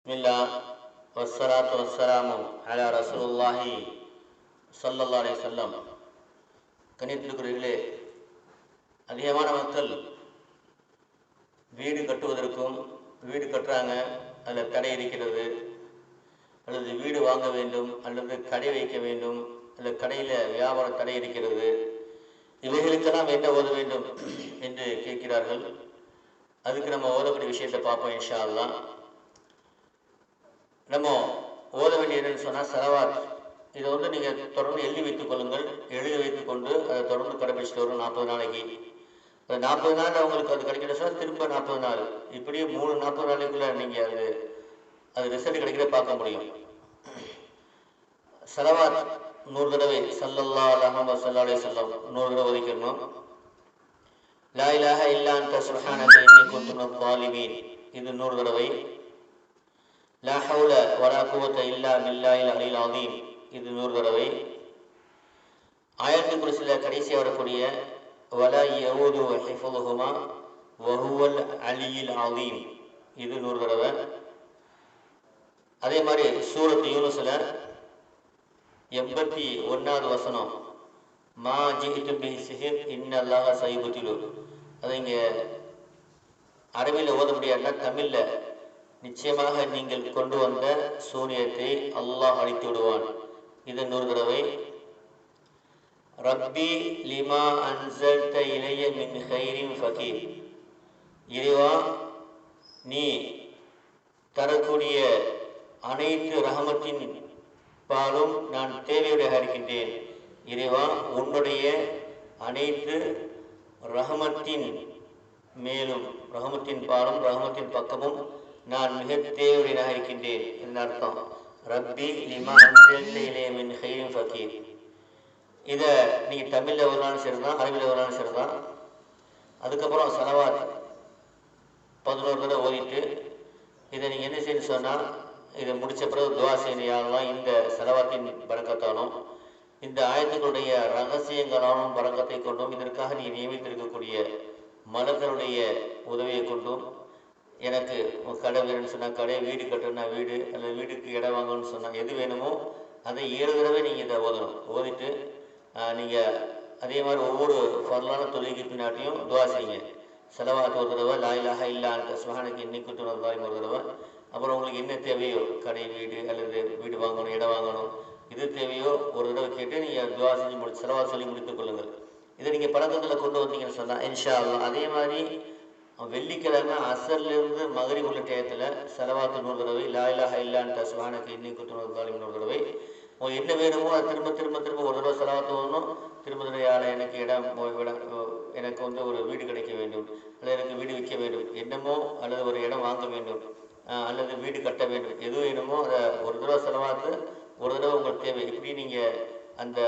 பிஸ்மில்லாஹ் வஸ்ஸலாத்து வஸ்ஸலாமு அலா ரசூலுல்லாஹி ஸல்லல்லாஹு அலைஹி வஸல்லம். கண்ணியத்திற்குரியவர்களே, அதிகமான மக்கள் வீடு கட்டுவதற்கும் வீடு கட்டுறாங்க, அதில் தடை இருக்கிறது, அல்லது வீடு வாங்க வேண்டும், அல்லது கடை வைக்க வேண்டும், அல்லது கடையில் வியாபார தடை இருக்கிறது, இவைகளுக்கெல்லாம் என்ன ஓத வேண்டும் என்று கேட்கிறார்கள். அதுக்கு நம்ம ஓதக்கூடிய விஷயத்தை பார்ப்போம் இன்ஷா அல்லாஹ். நம்ம ஓத வேண்டிய என்னன்னு சொன்னால் ஸலவாத். இதை நீங்கள் தொடர்ந்து எழுதி வைத்துக் கொள்ளுங்கள். எழுதி வைத்துக்கொண்டு அதை தொடர்ந்து கடைபிடிச்சிட்டு வரும் 40 நாளைக்கு. அது 40 நாள் அவங்களுக்கு அது கிடைக்கிற சொன்னால் திரும்ப 40 நாள், இப்படியே 40 நாளைக்குள்ளே நீங்கள் அது ரிசல்ட் கிடைக்கிறத பார்க்க முடியும். ஸலவாத் 100 தடவை ஸல்லல்லாஹு அலைஹி வஸல்லம் 100 தடவை ஒதுக்கிடணும். லா இலாஹ இல்லா அன்த சுப்ஹானக இன்னி குன்து மினல் ஸாலிமீன் இது 100 தடவை. லா ஹவுல வலா குவத்த இல்லா பில்லாஹில் அலியில் அஸீம் இது 100 தடவை. ஆயத்துல் குர்சியில் கடைசியாக வரக்கூடிய வலா யஊது ஹிஃபுதுஹுமா வஹுவல் அலியில் அஸீம் இது 100 தடவை. அதே மாதிரி சூரத் யூனுஸில் 81வது வசனம் மா ஜிஹிது பிஹி சிஹிர் இன்னல்லாஹ ஸயுப்திலு, அதை இங்கே அரபியில் ஓத முடியாதுன்னா தமிழில் நிச்சயமாக நீங்கள் கொண்டு வந்த சூனியத்தை அல்லாஹ் அழித்து விடுவான் இது 100 தடவை. ரப்பி லிமா அன்ஸல்த இலைய மின் கைரின் ஃபகீர், இறைவா நீ தரக்கூடிய அனைத்து ரஹமத்தின் பாலும் நான் தேவையுடையாக இருக்கின்றேன். இறைவா உன்னுடைய அனைத்து ரஹமத்தின் மேலும் ரஹமத்தின் பாலும் ரஹமத்தின் பக்கமும் நான் மிக தேவையுடையதாக இருக்கின்றேன் என்று அர்த்தம். ரப்பி லிமா அன்ஸல்த இலைய மின் கைரின் ஃபகீர். இதை நீங்கள் தமிழில் வரலான்னு சரிதான், அரபியில் வரலான்னு சரிதான். அதுக்கப்புறம் ஸலவாத் 11 தடவை ஓதிட்டு இதை நீங்கள் என்ன செய்யணும்னு சொன்னால், இதை முடித்த பிறகு துவா செய்யணும். யாரெல்லாம் இந்த ஸலவாத்தின் பரக்கத்தாலும் இந்த ஆயத்துக்களுடைய ரகசியங்களாலும் பரக்கத்தை கொண்டும் இதற்காக நீ நியமித்திருக்கக்கூடிய மலர்களுடைய உதவியை கொண்டும் எனக்கு கடை வேணும்னு சொன்னால் கடை, வீடு கட்டணும்னா வீடு, அல்லது வீட்டுக்கு இடம் வாங்கணும்னு சொன்னால் எது வேணுமோ அதை 7 தடவை நீங்கள் இதை ஓதணும். ஓதிட்டு நீங்கள் அதே மாதிரி ஒவ்வொரு ஃபர்லான தொழுகைக்கு பின்னாட்டியும் துவா செய்யுங்க. ஸலவாத் 1 தடவை, லா இலாஹ இல்லா அன்த சுப்ஹானக இன்னி குன்து மினல் ஸாலிமீன் 1 தடவை. அப்புறம் உங்களுக்கு என்ன தேவையோ, கடை, வீடு, அல்லது வீடு வாங்கணும், இடம் வாங்கணும், இது தேவையோ 1 தடவை கேட்டு நீங்கள் துவா செஞ்சு ஸலவாத் சொல்லி முடித்துக் கொள்ளுங்கள். இதை நீங்கள் பழக்கத்தில் கொண்டு வந்தீங்கன்னு சொன்னால் இன்ஷா அல்லாஹ். அதே மாதிரி வெள்ளிக்கிழமை அசர்லேருந்து மகரிப் உள்ள டயத்தில் ஸலவாத் 100 தடவை, லா இலாஹ இல்லா அன்த சுப்ஹானக இன்னி குன்து மினல் ஸாலிமீன் 1 தடவை. உங்களுக்கு என்ன வேணுமோ அது திரும்ப 1 தடவை ஸலவாத் ஓதணும். திரும்ப எனக்கு இடம், எனக்கு ஒரு வீடு கிடைக்க வேண்டும், அல்லது எனக்கு வீடு விற்க வேண்டும், என்னமோ, அல்லது ஒரு இடம் வாங்க வேண்டும், அல்லது வீடு கட்ட வேண்டும், எது வேணுமோ அதை 1 தடவை ஸலவாத்து 1 தடவை உங்களுக்கு தேவை. இப்படி நீங்கள் அந்த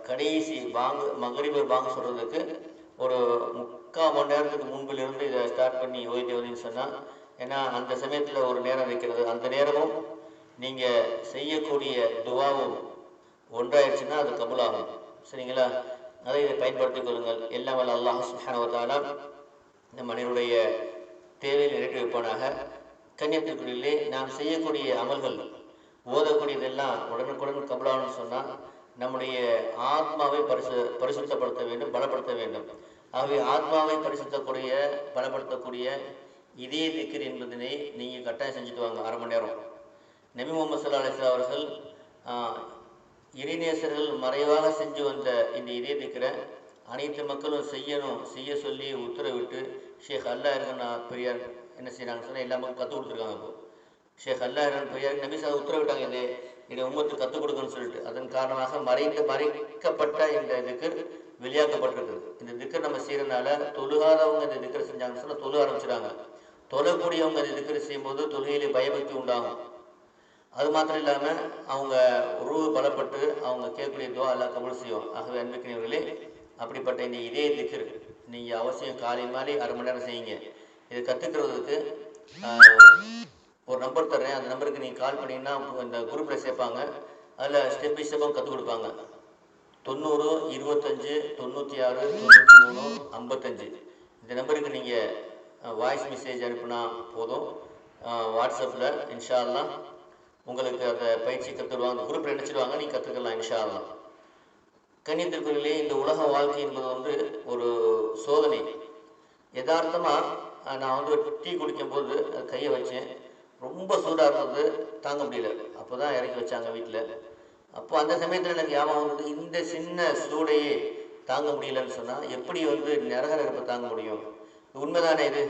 கடைசி மகரிப் வாங்க சொல்கிறதுக்கு ஒரு 3/4 மணி நேரத்துக்கு முன்பிலிருந்து இதை ஸ்டார்ட் பண்ணி ஓதிட்டு வந்தீங்கன்னு சொன்னால், ஏன்னா அந்த சமயத்தில் ஒரு நேரம் இருக்கிறது, அந்த நேரமும் நீங்கள் செய்யக்கூடிய துவாவும் ஒன்றாயிடுச்சுன்னா அது கபூலாகும். சரிங்களா? அதை இதை பயன்படுத்திக் கொள்ளுங்கள். எல்லாம் வல்ல அல்லாஹ் சுப்ஹானஹு வ தஆலா இந்த மனிதனுடைய தேவையை நிறைவேற்றி வைப்பானாக. கண்ணியத்திற்குள்ளே நாம் செய்யக்கூடிய அமல்கள், ஓதக்கூடியதெல்லாம் உடனுக்குடன் கபூலாகும்னு சொன்னால் நம்முடைய ஆத்மாவை பரிசுத்தப்படுத்த வேண்டும், பலப்படுத்த வேண்டும். ஆகவே ஆத்மாவை பலப்படுத்தக்கூடிய இதே திக்ர் என்பதனை நீங்கள் கட்டாயம் செஞ்சுட்டு வாங்க. 1/2 மணி நேரம். நபி முஹம்மது ஸல்லல்லாஹு அலைஹி வஸல்லம் அவர்கள் இறைநேசர்கள் மறைவாக செஞ்சு வந்த இந்த இதே திக்ரை அனைத்து மக்களும் செய்ய சொல்லி உத்தரவிட்டு ஷேக் அல்லாஹ் பெரியார் என்ன செய்யறாங்கன்னு சொன்னால் எல்லா மக்களும் கற்றுக் கொடுத்துருக்காங்க. இப்போ ஷேக் அல்லாஹ் பெரியார் நபி சார் உத்தரவிட்டாங்க, இதை உங்களுக்கு கற்றுக் கொடுக்குன்னு சொல்லிட்டு. அதன் காரணமாக மறைக்கப்பட்ட இந்த திக்ர் வெளியாக்கப்பட்டிருக்குது. இந்த திக்ர் நம்ம செய்யறதுனால தொழுகாதவங்க இந்த திக்ரை செஞ்சாங்கன்னு சொன்னால் தொழு ஆரம்பிச்சிடாங்க. தொழக்கூடியவங்க இந்த திக்ரை செய்யும்போது தொழுகையிலே பயபக்தி உண்டாகும். அது மாத்திரம் இல்லாமல் அவங்க ரூஹ் பலப்பட்டு அவங்க கேட்கக்கூடிய துவா எல்லாம் கபூல் செய்வோம். ஆகவே அன்பிற்கினவர்களே, அப்படிப்பட்ட இந்த இதே திக்ர் நீங்கள் அவசியம் காலை மாலை 1/2 மணி நேரம் செய்யுங்க. இதை கற்றுக்கிறதுக்கு ஒரு நம்பர் தர்றேன், அந்த நம்பருக்கு நீங்கள் கால் பண்ணிங்கன்னா இந்த குரூப்பில் சேர்ப்பாங்க. அதில் ஸ்டெப் பை ஸ்டெப்பாக கற்றுக் கொடுப்பாங்க. 90 25 96 93 55 இந்த நம்பருக்கு நீங்கள் வாய்ஸ் மெசேஜ் அனுப்புனா போதும். வாட்ஸ்அப்பில் இன்ஷா அல்லாஹ் உங்களுக்கு அந்த பயிற்சி கற்றுடுவாங்க, குரூப்பில் நினச்சிடுவாங்க, நீங்கள் கற்றுக்கலாம் இன்ஷா அல்லாஹ். கண்ணியத்திற்குள்ளே இந்த உலக வாழ்க்கை என்பது வந்து ஒரு சோதனை. யதார்த்தமாக நான் வந்து டீ குடிக்கும்போது கையை வச்சேன், ரொம்ப சூடாக இருந்தது, தாங்க முடியல. அப்போ தான் இறக்கி வச்சாங்க வீட்டில். அப்போ அந்த சமயத்தில் எனக்கு ஞாபகம் வந்தது, இந்த சின்ன சூடையே தாங்க முடியலன்னு சொன்னால் எப்படி வந்து நரக நெருப்பை தாங்க முடியும்? உண்மைதானே இது?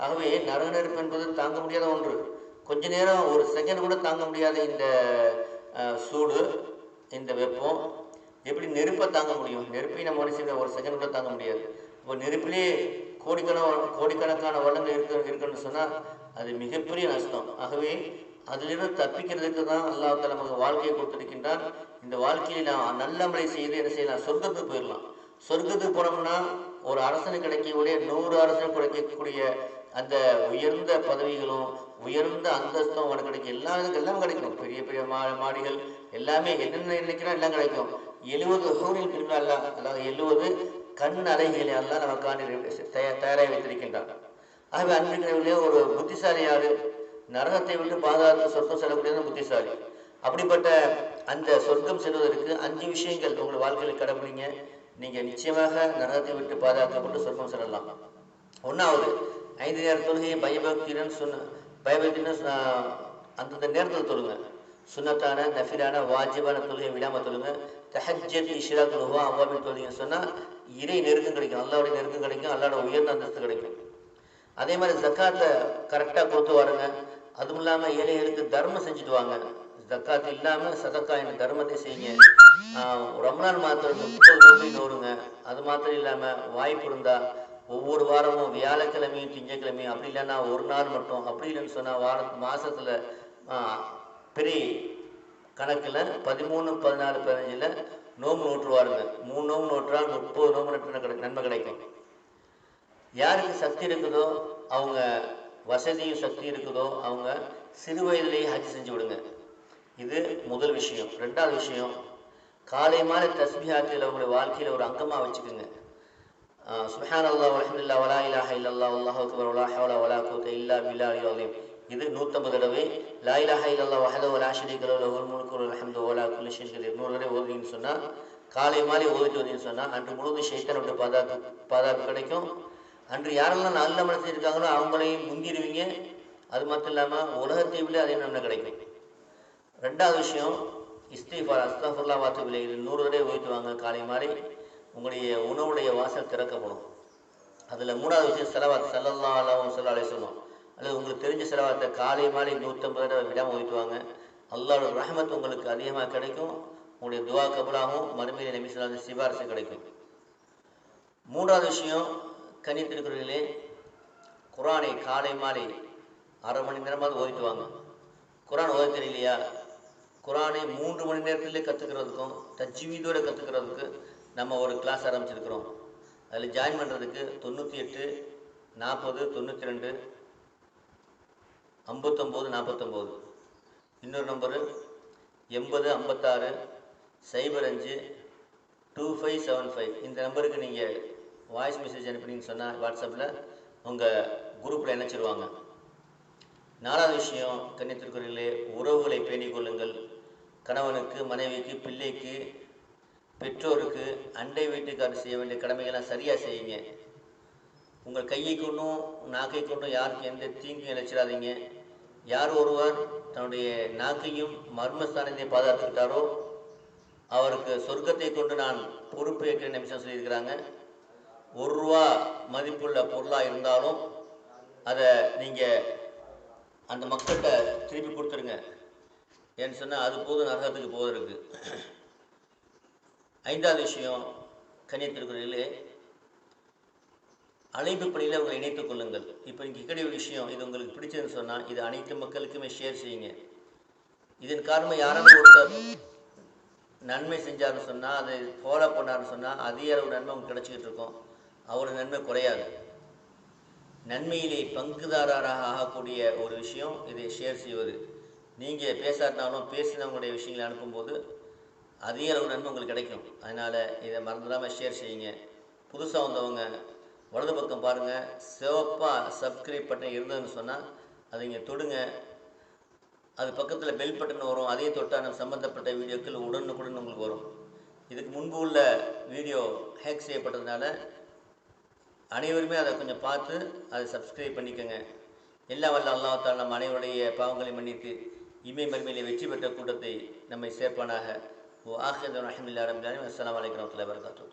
ஆகவே நரக நெருப்பு என்பது தாங்க முடியாத ஒன்று. கொஞ்ச நேரம் ஒரு செகண்ட் கூட தாங்க முடியாத இந்த சூடு, இந்த வெப்பம் எப்படி நெருப்பை தாங்க முடியும்? நெருப்பை நம்ம மனுஷங்க ஒரு செகண்ட் கூட தாங்க முடியாது. இப்போ நெருப்பிலே கோடிக்கணக்கான வருடங்கள் இருக்குன்னு சொன்னால் அது மிகப்பெரிய நஷ்டம். ஆகவே அதிலிருந்து தப்பிக்கிறதுக்கு தான் அல்லாஹ் தஆலா நமக்கு வாழ்க்கையை கொடுத்திருக்கின்றான். இந்த வாழ்க்கையை நான் நல்ல முறை செய்து என்ன செய்யலாம்? சொர்க்கத்துக்கு போயிடலாம். சொர்க்கத்துக்கு போனோம்னா ஒரு அரசனுக்கு கிடைக்கக்கூடிய 100 அரசனுக்கு கிடைக்கக்கூடிய அந்த உயர்ந்த பதவிகளும் உயர்ந்த அந்தஸ்தும் அவனுக்கு கிடைக்கும். எல்லாம் கிடைக்கும். பெரிய பெரிய மாடிகள் எல்லாமே என்னென்ன நினைக்கிறோம் எல்லாம் கிடைக்கும். 70 ஹூரில் பிரிவுகள் அதாவது 70 கண் அலைகளை எல்லாம் நமக்காண்டி தயாராகி வைத்திருக்கின்றான். ஆகவே அன்பிற்குரிய ஒரு புத்திசாலி யாரு? நரகத்தை விட்டு பாதுகாத்து சொர்க்கம் செல்லக்கூடியது புத்திசாலி. அப்படிப்பட்ட அந்த சொர்க்கம் செல்வதற்கு 5 விஷயங்கள் உங்கள் வாழ்க்கையில் கடைபிடிங்க. நீங்கள் நிச்சயமாக நரகத்தை விட்டு பாதுகாக்கப்பட்டு சொர்க்கம் செல்லலாம். 1வது 5 நேர தொழுகையை பயபக்தியுடன் அந்தந்த நேரத்தில் தொழுங்க. சுன்னத்தான நஃபிலான வாஜிபான தொழுகை விடாமல் தொழுங்க. தஹஜ்ஜத் இஷ்ராக் லுஹா அவ்வாபின் தொழுகைன்னு சொன்னால் இறை நெருக்கம் கிடைக்கும், அல்லாவுடைய நெருக்கம் கிடைக்கும், அல்லாவோட உயர்ந்த அந்தஸ்து கிடைக்கும். அதே மாதிரி ஜக்காத்தை கரெக்டாக கொடுத்து வாருங்க. அதுவும் இல்லாமல் ஏழைகளுக்கு தர்மம் செஞ்சுட்டு வாங்க. ஜக்காத்து இல்லாமல் சதக்கா என்ற தர்மத்தை செய்யுங்க. ரம்லான் மாத்திரம் 30 நோம்பி நோருங்க. அது மாத்திரம் இல்லாமல் வாய்ப்பு இருந்தால் ஒவ்வொரு வாரமும் வியாழக்கிழமையும் திங்கக்கிழமையும், அப்படி இல்லைன்னா ஒரு நாள் மட்டும், அப்படி இல்லைன்னு சொன்னால் மாதத்தில் பெரிய கணக்கில் 13, 14, 15 நோம்பு நோட்டுருவாருங்க. 3 நோம்பு நோட்டுறால் 30 நோம்பு நன்மை கிடைக்கும். யாருக்கு சக்தி இருக்குதோ, அவங்க வசதியும் சக்தி இருக்குதோ, அவங்க சிறு வயதிலேயே ஹஜ் செஞ்சு விடுங்க. இது முதல் விஷயம். 2வது விஷயம், காலை மாலை தஸ்பீஹாத்தில் உங்களுடைய வாழ்க்கையில் ஒரு அங்கமாக வச்சுக்கோங்க. சுப்ஹானல்லாஹ் வல்ஹம்துலில்லாஹ் வலா இலாஹ இல்லல்லாஹ் வல்லாஹு அக்பர் வலா ஹவ்ல வலா குவத்த இல்லா பில்லாஹில் அலீம். இது 150 தடவை. லா இலாஹ இல்லல்லாஹ் வஹ்தஹு லா ஷரீக லஹு லஹுல் முல்கு வல் ஹம்து வலா குல்லி ஷைஇன் கதீர் 100 தடவை ஓதுவீங்கன்னு சொன்னால், காலை மாலை ஓதிட்டு வந்தீங்கன்னு சொன்னால் அன்று முழுவதும் ஷைத்தானை விட்டு பாதுகாப்பு கிடைக்கும். அன்று யாரெல்லாம் நல்ல மனசு இருக்காங்களோ அவங்களையும் முந்திடுவீங்க. அது மட்டும் இல்லாமல் உலகத்தை விட அதே நன்மை கிடைக்கும். 2வது விஷயம், இஸ்திஃபார் அஸ்தஃபிருல்லாஹ் வஅத்தூபு இலைஹ். இது 100 தடவை ஓதிட்டு வாங்க காலை மாலை. உங்களுடைய உணவுடைய வாசல் திறக்கப்படும். அதில் 3வது விஷயம் ஸலவாத், ஸல்லல்லாஹு அலைஹி வஸல்லம். அல்லது உங்களுக்கு தெரிஞ்ச ஸலவாத்தை காலை மாலை 150 தடவை விடாமல் ஓதிட்டு வாங்க. அல்லாஹ்வோட ரஹ்மத் உங்களுக்கு அதிகமாக கிடைக்கும். உங்களுடைய துவா கபூலாகும். மறுமையில் நபி ஸல்லல்லாஹு அலைஹி வஸல்லம் சிபாரிசு கிடைக்கும். 3வது விஷயம், கண்ணியத்திற்குரியவர்களே, குர்ஆனை காலை மாலை 1/2 மணி நேரமாவது ஓதிட்டு வாங்க. குர்ஆன் ஓத தெரியலையா? குர்ஆனை 3 மணி நேரத்திலே கற்றுக்கிறதுக்கும் தஜ்வீதோடு கற்றுக்கிறதுக்கு நம்ம ஒரு கிளாஸ் ஆரம்பிச்சிருக்கிறோம். அதில் ஜாயின் பண்ணுறதுக்கு 98 40 92 59 49, இன்னொரு நம்பரு 80 56 05 2575. இந்த நம்பருக்கு நீங்கள் வாய்ஸ் மெசேஜ் அனுப்பினீங்கன்னு சொன்னால் வாட்ஸ்அப்பில் உங்கள் குரூப்பில் இணைச்சிடுவாங்க. 4வது விஷயம், கண்ணியத்திற்குரியவர்களே, உறவுகளை பேணிக் கொள்ளுங்கள். கணவனுக்கு, மனைவிக்கு, பிள்ளைக்கு, பெற்றோருக்கு, அண்டை வீட்டுக்காரர் செய்ய வேண்டிய கடமைகள்லாம் சரியாக செய்யுங்க. உங்கள் கையை கொண்டும் நாக்கை கொண்டும் யாருக்கு எந்த தீங்கும் இழைச்சிடாதீங்க. யார் ஒருவர் தன்னுடைய நாக்கையும் மர்மஸ்தானத்தை பாதுகாத்துக்கிட்டாரோ அவருக்கு சொர்க்கத்தை கொண்டு நான் பொறுப்பேற்கிறேன் நிமிஷம் சொல்லியிருக்கிறாங்க. 1 ரூபா மதிப்புள்ள பொருளாக இருந்தாலும் அதை நீங்கள் அந்த மக்கள்கிட்ட திருப்பி கொடுத்துருங்க. ஏன்னு சொன்னால் அது போதும் நரகத்துக்கு போவதற்கு. 5வது விஷயம், கண்ணியத்திற்குரியவர்களே, அழைப்பு பணியில் உங்களை இணைத்துக் கொள்ளுங்கள். இப்போ இங்கே இருக்கக்கூடிய விஷயம் இது உங்களுக்கு பிடிச்சதுன்னு சொன்னால் இது அனைத்து மக்களுக்குமே ஷேர் செய்யுங்க. இதன் காரணமாக யாராவது ஒருத்தர் நன்மை செஞ்சார்னு சொன்னால், அதை ஃபாலோ பண்ணார்னு சொன்னால் அதிக அளவு நன்மை உங்களுக்கு கிடச்சிக்கிட்டு இருக்கும். அவரோட நன்மை குறையாது. நன்மையிலே பங்குதாரராக ஆகக்கூடிய ஒரு விஷயம் இதை ஷேர் செய்வது. நீங்கள் பேசாட்டினாலும் பேசினவங்களுடைய விஷயங்களை அனுப்பும்போது அதிக அளவு நன்மை உங்களுக்கு கிடைக்கும். அதனால் இதை மறந்துடாமல் ஷேர் செய்யுங்க. புதுசாக வந்தவங்க வலது பக்கம் பாருங்கள், சிவப்பாக சப்ஸ்கிரைப் பட்டன் இருந்ததுன்னு சொன்னால் அதை இங்கே தொடுங்க. அது பக்கத்தில் பெல் பட்டன் வரும், அதையும் தொட்டால் நம்ம சம்மந்தப்பட்ட வீடியோக்கள் உடனுக்குடன் உங்களுக்கு வரும். இதுக்கு முன்பு உள்ள வீடியோ ஹேக் செய்யப்பட்டதுனால அனைவருமே அதை கொஞ்சம் பார்த்து அதை சப்ஸ்கிரைப் பண்ணிக்கோங்க. எல்லாம் வல்ல அல்லாஹ் தஆலா நம் அனைவருடைய பாவங்களை மன்னித்து இமை மறுமையிலே வெற்றி பெற்ற கூட்டத்தை நம்மை சேர்ப்பானாக. ஆகிரு தஅவானா அல்ஹம்துலில்லாஹி ரப்பில் ஆலமீன். அஸ்ஸலாமு அலைக்கும் வரஹ்மத்துல்லாஹி வபரகாத்துஹு.